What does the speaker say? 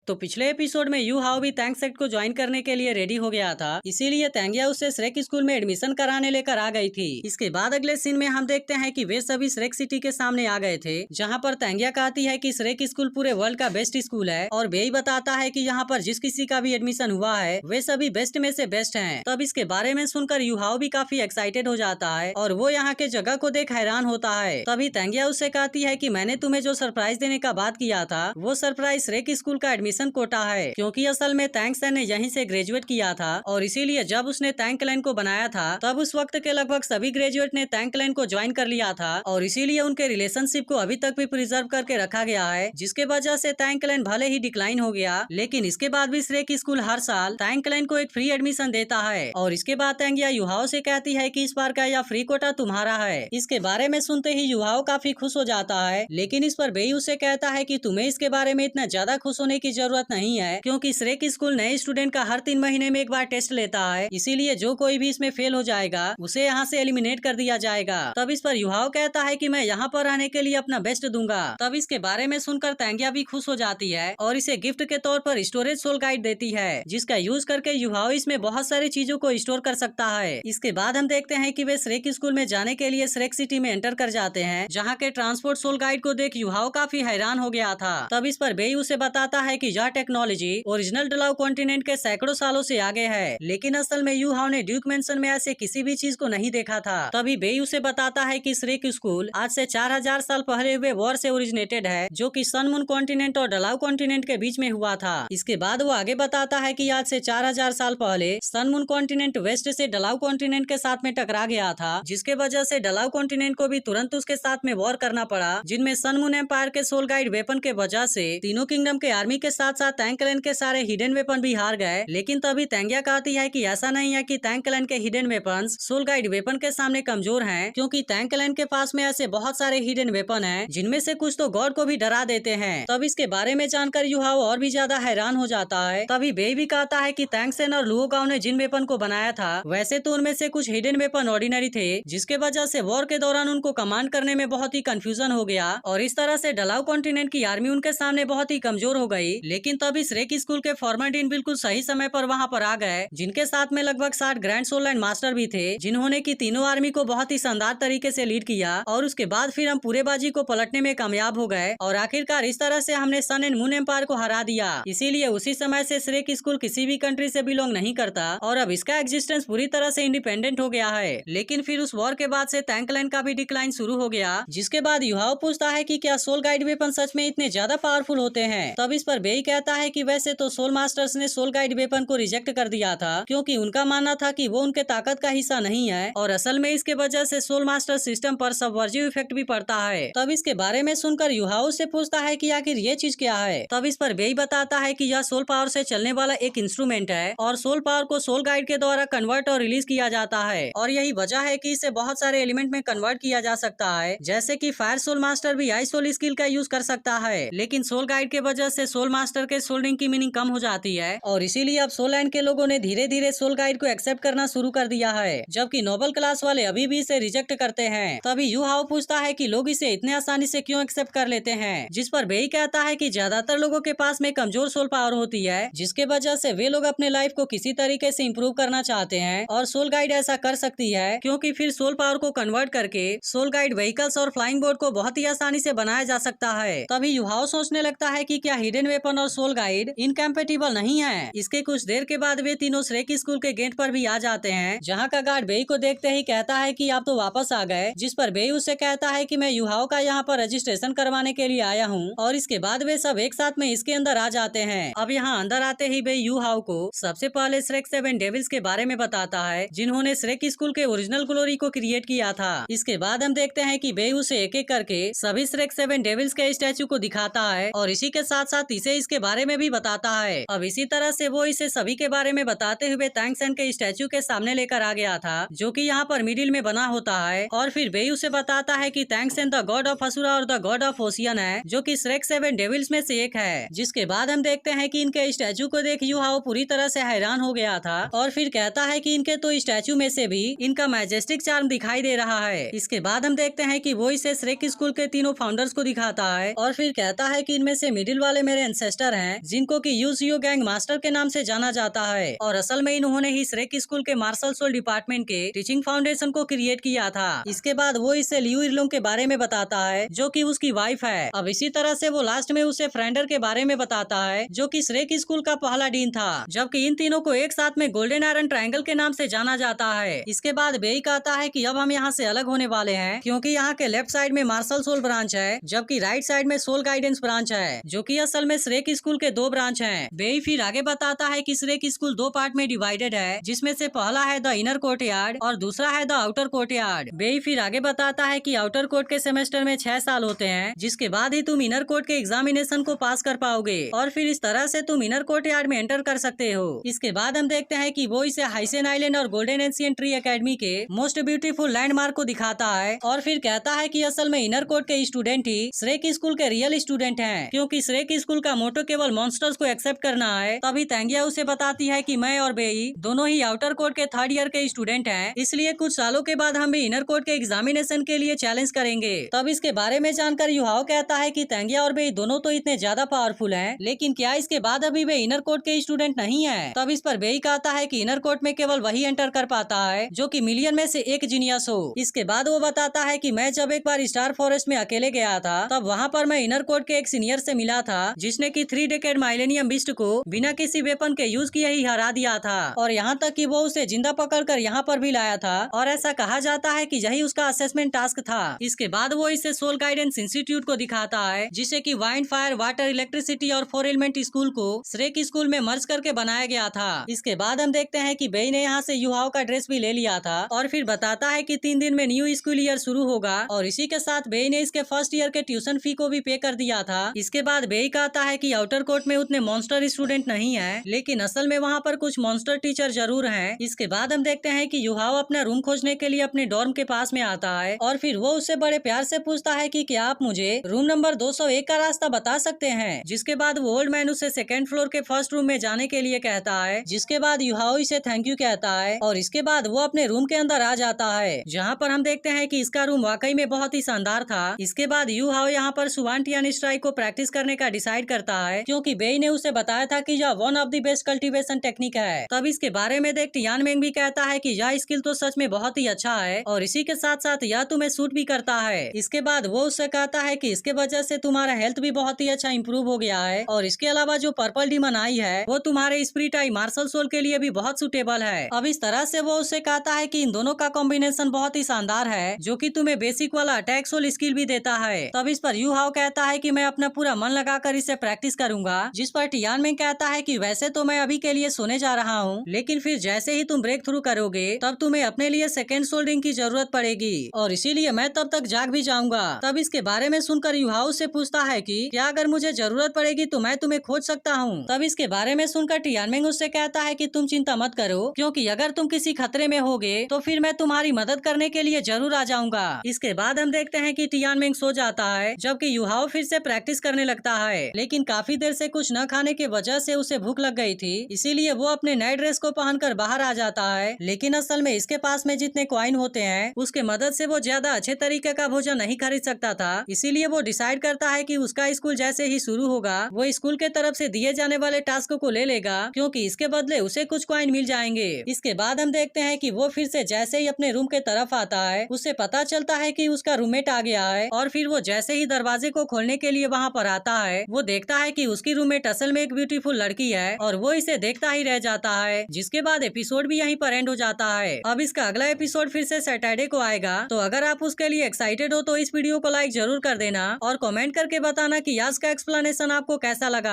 तो पिछले एपिसोड में यू हाओ भी तैंग सेक्ट को ज्वाइन करने के लिए रेडी हो गया था, इसीलिए तैंगिया उसे श्रेक स्कूल में एडमिशन कराने लेकर आ गई थी। इसके बाद अगले सीन में हम देखते हैं कि वे सभी श्रेक सिटी के सामने आ गए थे, जहां पर तैंगिया कहती है कि श्रेक स्कूल पूरे वर्ल्ड का बेस्ट स्कूल है और बेई बताता है कि यहाँ पर जिस किसी का भी एडमिशन हुआ है वे सभी बेस्ट में से बेस्ट हैं। तब इसके बारे में सुनकर यू हाओ भी काफी एक्साइटेड हो जाता है और वो यहाँ के जगह को देख हैरान होता है। तभी तैंगिया उससे कहती है कि मैंने तुम्हें जो सरप्राइज देने का बात किया था वो सरप्राइज श्रेक स्कूल का एडमिशन कोटा है, क्योंकि असल में तैंग सेन ने यहीं से ग्रेजुएट किया था और इसीलिए जब उसने तैंग क्लैन को बनाया था तब उस वक्त के लगभग सभी ग्रेजुएट ने तैंग क्लैन को ज्वाइन कर लिया था और इसीलिए उनके रिलेशनशिप को अभी तक भी प्रिजर्व करके रखा गया है, जिसके वजह से तैंग क्लैन भले ही डिक्लाइन हो गया लेकिन इसके बाद भी श्रेक स्कूल हर साल तैंग क्लैन को एक फ्री एडमिशन देता है। और इसके बाद तैंगिया युहाओ से कहती है कि इस बार का यह फ्री कोटा तुम्हारा है। इसके बारे में सुनते ही युहाओ काफी खुश हो जाता है, लेकिन इस पर बेई उसे कहता है कि तुम्हें इसके बारे में इतना ज्यादा खुश होने की जरूरत नहीं है, क्योंकि श्रेक स्कूल नए स्टूडेंट का हर 3 महीने में एक बार टेस्ट लेता है, इसीलिए जो कोई भी इसमें फेल हो जाएगा उसे यहाँ से एलिमिनेट कर दिया जाएगा। तब इस पर युहाओ कहता है कि मैं यहाँ पर रहने के लिए अपना बेस्ट दूंगा। तब इसके बारे में सुनकर तैंगिया भी खुश हो जाती है और इसे गिफ्ट के तौर पर स्टोरेज सोल गाइड देती है, जिसका यूज करके युहाओ इसमें बहुत सारी चीजों को स्टोर कर सकता है। इसके बाद हम देखते हैं कि वे श्रेक स्कूल में जाने के लिए श्रेक सिटी में एंटर कर जाते हैं, जहाँ के ट्रांसपोर्ट सोल गाइड को देख युहाओ काफी हैरान हो गया था। तब इस पर बेई उसे बताता है कि यह टेक्नोलॉजी ओरिजिनल डलाउ कॉन्टिनेंट के सैकड़ों सालों से आगे है, लेकिन असल में यू हाओ ने ड्यूक मेंशन में ऐसे किसी भी चीज को नहीं देखा था। तभी बेई उसे बताता है कि श्रेक स्कूल आज से 4000 साल पहले हुए वॉर से ओरिजिनेटेड है, जो कि सन मून कॉन्टिनेंट और डलाउ कॉन्टिनेंट के बीच में हुआ था। इसके बाद वो आगे बताता है कि आज से 4000 साल पहले सन मून कॉन्टिनेंट वेस्ट से डलाउ कॉन्टिनेंट के साथ में टकरा गया था, जिसके वजह से डलाउ कॉन्टिनेंट को भी तुरंत उसके साथ में वॉर करना पड़ा, जिनमें सन मून एम्पायर के सोल गाइड वेपन के वजह से तीनों किंगडम के आर्मी के साथ साथ तैंग क्लैन के सारे हिडन वेपन भी हार गए। लेकिन तभी तैंगिया कहती है कि ऐसा नहीं है कि तैंग क्लैन के hidden weapons soul guide weapon के सामने कमजोर हैं, क्योंकि तैंग क्लैन के पास में ऐसे बहुत सारे हिडन वेपन हैं जिनमें से कुछ तो गॉड को भी डरा देते हैं। तब इसके बारे में जानकर युहाओ और भी ज्यादा हैरान हो जाता है। तभी बेई भी कहता है कि तैंग सेन और लुओ गाओ ने जिन वेपन को बनाया था वैसे तो उनमें से कुछ हिडन वेपन ऑर्डिनरी थे, जिसके वजह से वॉर के दौरान उनको कमांड करने में बहुत ही कंफ्यूजन हो गया और इस तरह से डलाउ कॉन्टिनेंट की आर्मी उनके सामने बहुत ही कमजोर हो गई। लेकिन तभी श्रेक स्कूल के फॉर्मर डीन बिल्कुल सही समय पर वहां पर आ गए, जिनके साथ में लगभग 60 ग्रैंड सोल लैंड मास्टर भी थे, जिन्होंने की तीनों आर्मी को बहुत ही शानदार तरीके से लीड किया और उसके बाद फिर हम पूरे बाजी को पलटने में कामयाब हो गए और आखिरकार इस तरह से हमने सन एंड मून एम्पायर को हरा दिया। इसीलिए उसी समय से श्रेक स्कूल किसी भी कंट्री से बिलोंग नहीं करता और अब इसका एग्जिस्टेंस पूरी तरह से इंडिपेंडेंट हो गया है। लेकिन फिर उस वॉर के बाद से तैंग क्लैन का भी डिक्लाइन शुरू हो गया, जिसके बाद युहाओ पूछता है कि क्या सोल गाइड वेपन सच में इतने ज्यादा पावरफुल होते हैं। तब इस पर बेई कहता है कि वैसे तो सोल मास्टर्स ने सोल गाइड वेपन को रिजेक्ट कर दिया था, क्योंकि उनका मानना था कि वो उनके ताकत का हिस्सा नहीं है और असल में इसके वजह से सोल मास्टर सिस्टम पर सबवर्जिव इफेक्ट भी पड़ता है। तब इसके बारे में सुनकर युहाओ से पूछता है कि आखिर ये चीज क्या है। तब इस पर बेई बताता है कि यह सोल पावर से चलने वाला एक इंस्ट्रूमेंट है और सोल पावर को सोल गाइड के द्वारा कन्वर्ट और रिलीज किया जाता है और यही वजह है कि इसे बहुत सारे एलिमेंट में कन्वर्ट किया जा सकता है, जैसे कि फायर सोल मास्टर भी आइस सोल स्किल का यूज कर सकता है। लेकिन सोल गाइड के वजह से सोल मास्टर के सोल्डिंग की मीनिंग कम हो जाती है और इसीलिए अब सोल लैंड के लोगों ने धीरे धीरे सोल गाइड को एक्सेप्ट करना शुरू कर दिया है, जबकि नोबल क्लास वाले अभी भी इसे रिजेक्ट करते हैं। तभी यू हाओ पूछता है कि लोग इसे इतने आसानी से क्यों एक्सेप्ट कर लेते हैं, जिस पर बेई कहता है कि ज्यादातर लोगों के पास में कमजोर सोल पावर होती है, जिसके वजह से वे लोग अपने लाइफ को किसी तरीके से इम्प्रूव करना चाहते हैं और सोल गाइड ऐसा कर सकती है, क्योंकि फिर सोल पावर को कन्वर्ट करके सोल गाइड व्हीकल्स और फ्लाइंग बोट को बहुत ही आसानी से बनाया जा सकता है। तभी युहाओ सोचने लगता है कि क्या हिडन वेपन और सोल गाइड इनकम्पेटिबल नहीं है। इसके कुछ देर के बाद वे तीनों श्रेक स्कूल के गेट पर भी आ जाते हैं, जहाँ का गार्ड बेई को देखते ही कहता है कि आप तो वापस आ गए, जिस पर बेई उससे कहता है कि मैं युहाओ का यहाँ पर रजिस्ट्रेशन करवाने के लिए आया हूँ और इसके बाद वे सब एक साथ में इसके अंदर आ जाते हैं। अब यहाँ अंदर आते ही बेई युहाओ को सबसे पहले श्रेक 7 डेविल्स के बारे में बताता है, जिन्होंने श्रेक स्कूल के ओरिजिनल ग्लोरी को क्रिएट किया था। इसके बाद हम देखते हैं कि बेई उसे एक एक करके सभी श्रेक 7 डेविल्स के स्टैचू को दिखाता है और इसी के साथ साथ इसे इसके बारे में भी बताता है। अब इसी तरह से वो इसे सभी के बारे में बताते हुए तैंग सेन के स्टैचू के सामने लेकर आ गया था, जो कि यहाँ पर मिडिल में बना होता है और फिर बेई उसे बताता है कि Tang Sen the god of Asura और द गॉड ऑफ ओशियन है, जो कि श्रेक 7 डेविल्स में से एक है। जिसके बाद हम देखते हैं कि इनके स्टैचू को देख युहाओ पूरी तरह से हैरान हो गया था और फिर कहता है कि इनके तो स्टैचू में से भी इनका मैजेस्टिक चार्म दिखाई दे रहा है। इसके बाद हम देखते हैं कि वो इसे श्रेक स्कूल के तीनों फाउंडर्स को दिखाता है और फिर कहता है कि इनमें से मिडिल वाले मेरे एंसेस्टर गैंगस्टर हैं जिनको कि यूसीओ गैंग मास्टर के नाम से जाना जाता है और असल में इन्होंने ही श्रेक स्कूल के मार्शल सोल डिपार्टमेंट के टीचिंग फाउंडेशन को क्रिएट किया था। इसके बाद वो इसे लियू इरलोंग के बारे में बताता है जो कि उसकी वाइफ है। अब इसी तरह से वो लास्ट में उसे फ्रेंडर के बारे में बताता है जो कि श्रेक स्कूल का पहला डीन था, जबकि इन तीनों को एक साथ में गोल्डन आयरन ट्रायंगल के नाम से जाना जाता है। इसके बाद बेई कहता है कि अब हम यहाँ से अलग होने वाले हैं क्योंकि यहाँ के लेफ्ट साइड में मार्शल सोल ब्रांच है जबकि राइट साइड में सोल गाइडेंस ब्रांच है जो कि असल में श्रेक स्कूल के दो ब्रांच हैं। बेई फिर आगे बताता है कि श्रेक स्कूल दो पार्ट में डिवाइडेड है जिसमें से पहला है द इनर कोर्टयार्ड और दूसरा है द आउटर कोर्टयार्ड। बेई फिर आगे बताता है कि आउटर कोर्ट के सेमेस्टर में 6 साल होते हैं जिसके बाद ही तुम इनर कोर्ट के एग्जामिनेशन को पास कर पाओगे और फिर इस तरह से तुम इनर कोर्टयार्ड में एंटर कर सकते हो। इसके बाद हम देखते हैं कि वो इसे हाइसेन आइलैंड और गोल्डन एंशिएंट ट्री एकेडमी के मोस्ट ब्यूटीफुल लैंडमार्क को दिखाता है और फिर कहता है कि असल में इनर कोर्ट के स्टूडेंट ही श्रेक स्कूल के रियल स्टूडेंट हैं क्योंकि श्रेक स्कूल का मोटो केवल मॉन्स्टर्स को एक्सेप्ट करना है। तभी तांगिया उसे बताती है कि मैं और बेई दोनों ही आउटर कोर्ट के 3rd ईयर के स्टूडेंट हैं, इसलिए कुछ सालों के बाद हम भी इनर कोर्ट के एग्जामिनेशन के लिए चैलेंज करेंगे। तब इसके बारे में जानकर युहाओ कहता है कि तांगिया और बेई दोनों तो इतने ज्यादा पावरफुल हैं, लेकिन क्या इसके बाद अभी वे इनर कोर्ट के स्टूडेंट नहीं है। तब इस पर बेई कहता है कि इनर कोर्ट में केवल वही एंटर कर पाता है जो कि मिलियन में से एक जीनियस हो। इसके बाद वो बताता है कि मैं जब एक बार स्टार फॉरेस्ट में अकेले गया था तब वहाँ पर मैं इनर कोर्ट के एक सीनियर से मिला था जिसने कि 3 डेकेड माइलेनियम बिस्ट को बिना किसी वेपन के यूज किए ही हरा दिया था और यहाँ तक कि वो उसे जिंदा पकड़कर यहाँ पर भी लाया था और ऐसा कहा जाता है कि यही उसका असेसमेंट टास्क था। इसके बाद वो इसे सोल गाइडेंस इंस्टीट्यूट को दिखाता है जिसे कि वाइंड, फायर, वाटर, इलेक्ट्रिसिटी और 4 एलिमेंट स्कूल को श्रेक स्कूल में मर्ज करके बनाया गया था। इसके बाद हम देखते हैं कि बेई ने यहाँ से युहाओ का ड्रेस भी ले लिया था और फिर बताता है कि 3 दिन में न्यू स्कूल ईयर शुरू होगा और इसी के साथ बेई ने इसके फर्स्ट ईयर के ट्यूशन फी को भी पे कर दिया था। इसके बाद बेई कहता है कि आउटर कोर्ट में उतने मॉन्स्टर स्टूडेंट नहीं है लेकिन असल में वहाँ पर कुछ मॉन्स्टर टीचर जरूर हैं। इसके बाद हम देखते हैं कि युहाओ अपना रूम खोजने के लिए अपने डॉर्म के पास में आता है और फिर वो उससे बड़े प्यार से पूछता है कि क्या आप मुझे रूम नंबर 201 का रास्ता बता सकते हैं। जिसके बाद वो ओल्ड मैन उसे 2nd फ्लोर के फर्स्ट रूम में जाने के लिए कहता है, जिसके बाद युहाओ इसे थैंक यू कहता है और इसके बाद वो अपने रूम के अंदर आ जाता है जहाँ पर हम देखते हैं कि इसका रूम वाकई में बहुत ही शानदार था। इसके बाद युहाओ यहाँ पर सुवांटियान स्ट्राइक को प्रैक्टिस करने का डिसाइड करता है क्योंकि बेई ने उसे बताया था कि यह one of the best cultivation technique है। तब इसके बारे में देख टियान मेंग भी कहता है कि यह स्किल तो सच में बहुत ही अच्छा है और इसी के साथ साथ यह तुम्हें सूट भी करता है। इसके बाद वो उससे कहता है कि इसके वजह से तुम्हारा हेल्थ भी बहुत ही अच्छा इंप्रूव हो गया है और इसके अलावा जो पर्पल डीमन आई है वो तुम्हारे स्पिरिट आई मार्शल सोल के लिए भी बहुत सुटेबल है। अब इस तरह से वो उससे कहता है कि इन दोनों का कॉम्बिनेशन बहुत ही शानदार है जो कि तुम्हें बेसिक वाला अटैक सोल स्किल भी देता है। तब इस पर युहाओ कहता है कि मैं अपना पूरा मन लगाकर इसे प्रैक्टिस करूंगा। जिस पर टियान मेंग कहता है कि वैसे तो मैं अभी के लिए सोने जा रहा हूँ लेकिन फिर जैसे ही तुम ब्रेक थ्रू करोगे तब तुम्हें अपने लिए 2nd सोल रिंग की जरूरत पड़ेगी और इसीलिए मैं तब तक जाग भी जाऊंगा। तब इसके बारे में सुनकर युहाओ से पूछता है कि क्या अगर मुझे जरूरत पड़ेगी तो मैं तुम्हें खोज सकता हूँ। तब इसके बारे में सुनकर टियान मेंग उससे कहता है कि तुम चिंता मत करो क्योंकि अगर तुम किसी खतरे में होगे तो फिर मैं तुम्हारी मदद करने के लिए जरूर आ जाऊंगा। इसके बाद हम देखते हैं कि टियान मेंग सो जाता है जबकि युहाओ फिर से प्रैक्टिस करने लगता है लेकिन काफी देर से कुछ न खाने की वजह से उसे भूख लग गई थी, इसीलिए वो अपने नए ड्रेस को पहनकर बाहर आ जाता है। लेकिन असल में इसके पास में जितने कॉइन होते हैं उसके मदद से वो ज्यादा अच्छे तरीके का भोजन नहीं खरीद सकता था, इसीलिए वो डिसाइड करता है कि उसका स्कूल जैसे ही शुरू होगा वो स्कूल के तरफ से दिए जाने वाले टास्क को ले लेगा क्योंकि इसके बदले उसे कुछ कॉइन मिल जाएंगे। इसके बाद हम देखते हैं कि वो फिर से जैसे ही अपने रूम के तरफ आता है उसे पता चलता है कि उसका रूममेट आ गया है और फिर वो जैसे ही दरवाजे को खोलने के लिए वहाँ पर आता है वो देखता है कि उसकी रूममेट असल में एक ब्यूटीफुल लड़की है और वो इसे देखता ही रह जाता है। जिसके बाद एपिसोड भी यहीं पर एंड हो जाता है। अब इसका अगला एपिसोड फिर से सैटरडे को आएगा तो अगर आप उसके लिए एक्साइटेड हो तो इस वीडियो को लाइक जरूर कर देना और कमेंट करके बताना कि आज का एक्सप्लेनेशन आपको कैसा लगा।